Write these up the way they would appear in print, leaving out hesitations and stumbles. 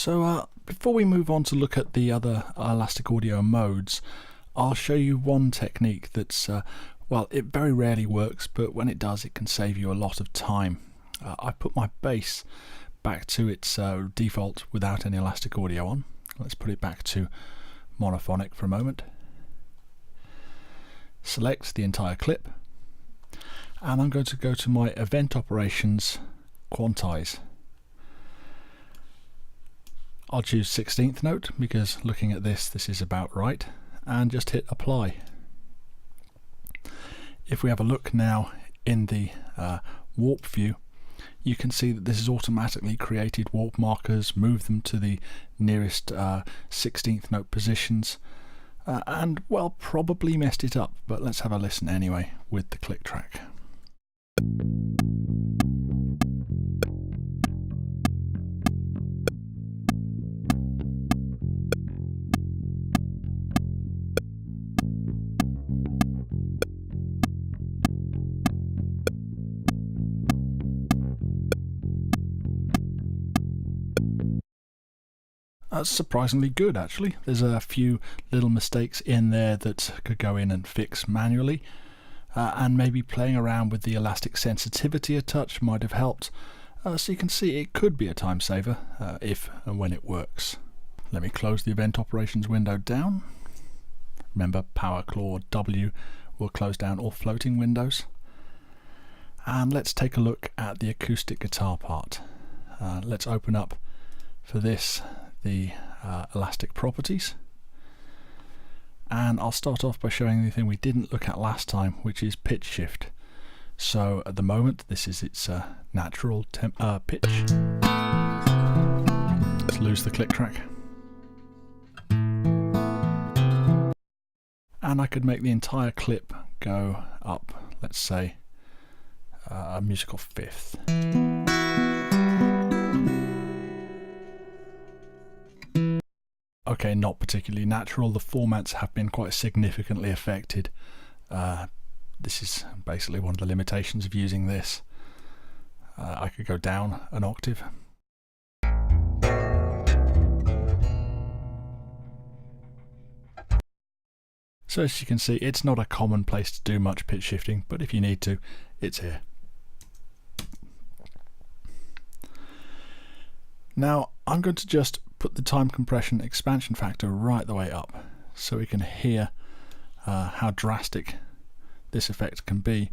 Before we move on to look at the other Elastic Audio modes, I'll show you one technique that's, well, it very rarely works, but when it does, it can save you a lot of time. I put my bass back to its default without any Elastic Audio on. Let's put it back to monophonic for a moment. Select the entire clip, and I'm going to go to my Event Operations, Quantize. I'll choose 16th note because looking at this is about right, and just hit apply. If we have a look now in the warp view, you can see that this has automatically created warp markers, moved them to the nearest 16th note positions, and well, probably messed it up, but let's have a listen anyway with the click track. That's surprisingly good, actually. There's a few little mistakes in there that could go in and fix manually, and maybe playing around with the elastic sensitivity a touch might have helped. So you can see it could be a time saver if and when it works. Let me close the Event Operations window down. Remember, Power Claw W will close down all floating windows. And let's take a look at the acoustic guitar part. Let's open up for this the elastic properties, and I'll start off by showing the thing we didn't look at last time, which is pitch shift. So at the moment this is its natural pitch. Let's lose the click track, and I could make the entire clip go up, let's say a musical fifth. Okay, not particularly natural. The formats have been quite significantly affected. This is basically one of the limitations of using this. I could go down an octave. So as you can see, it's not a common place to do much pitch shifting, but if you need to, it's here. Now I'm going to just put the time compression expansion factor right the way up so we can hear how drastic this effect can be.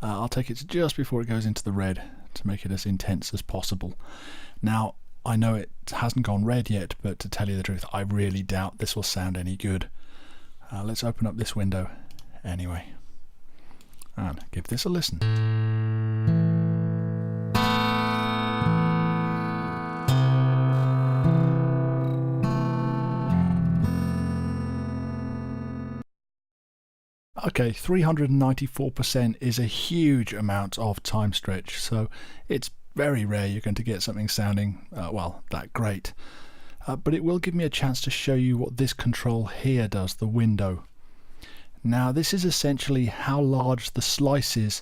I'll take it to just before it goes into the red to make it as intense as possible. Now I know it hasn't gone red yet, but to tell you the truth, I really doubt this will sound any good. Let's open up this window anyway and give this a listen. Okay, 394% is a huge amount of time stretch, so it's very rare you're going to get something sounding, well, that great. But it will give me a chance to show you what this control here does, the window. Now this is essentially how large the slice is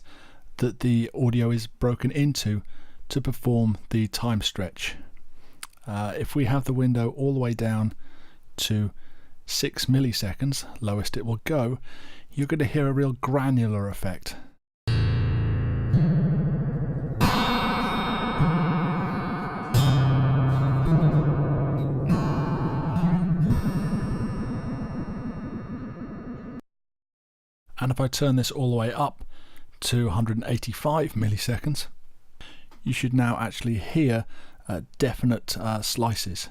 that the audio is broken into to perform the time stretch. If we have the window all the way down to 6 milliseconds, lowest it will go, you're going to hear a real granular effect. And if I turn this all the way up to 185 milliseconds, you should now actually hear definite slices.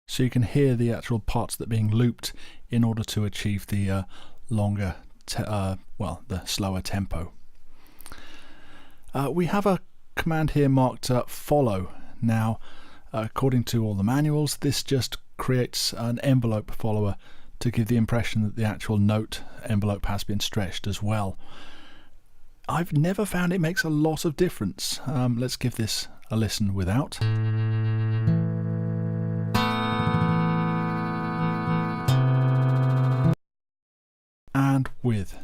So you can hear the actual parts that are being looped in order to achieve the longer, well, the slower tempo. We have a command here marked follow. Now, according to all the manuals, this just creates an envelope follower to give the impression that the actual note envelope has been stretched as well. I've never found it makes a lot of difference. Let's give this a listen without. and width.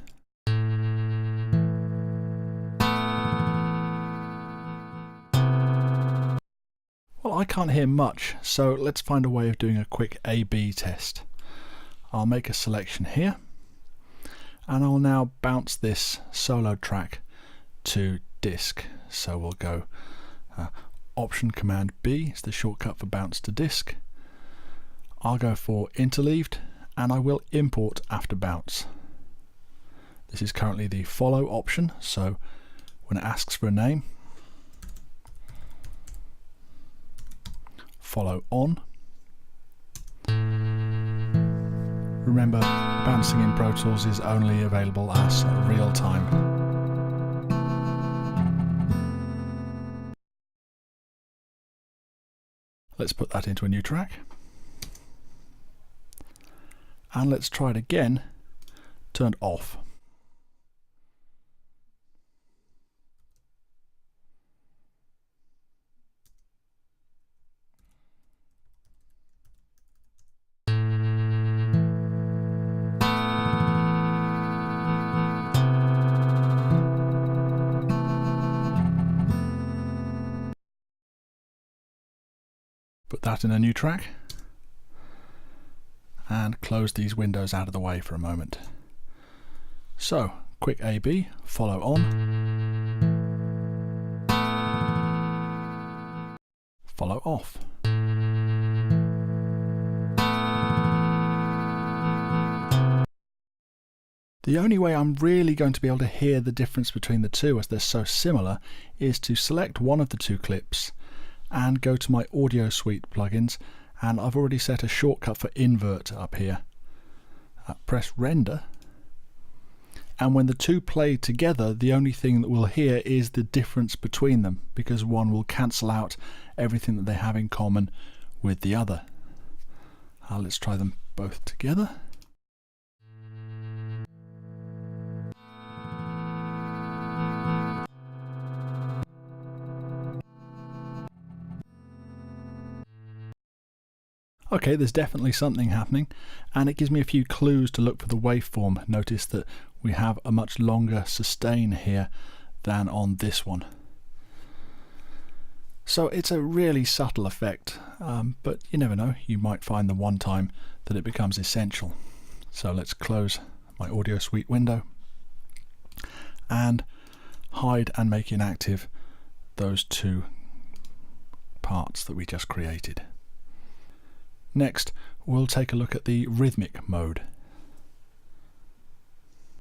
Well, I can't hear much, so let's find a way of doing a quick A/B test. I'll make a selection here, and I'll now bounce this solo track to disk. So we'll go Option Command B is the shortcut for bounce to disk. I'll go for interleaved, and I will import after bounce. This is currently the follow option, so when it asks for a name, follow on. Remember, bouncing in Pro Tools is only available as real time. Let's put that into a new track. And let's try it again, turned off. Put that in a new track and close these windows out of the way for a moment. So, quick A/B, follow on, follow off. The only way I'm really going to be able to hear the difference between the two, as they're so similar, is to select one of the two clips and go to my Audio Suite plugins, and I've already set a shortcut for invert up here. Press render, and when the two play together, the only thing that we'll hear is the difference between them, because one will cancel out everything that they have in common with the other. Let's try them both together. Okay, there's definitely something happening, and it gives me a few clues to look for the waveform. Notice that we have a much longer sustain here than on this one. So it's a really subtle effect, but you never know, you might find the one time that it becomes essential. So let's close my Audio Suite window and hide and make inactive those two parts that we just created. Next, we'll take a look at the rhythmic mode.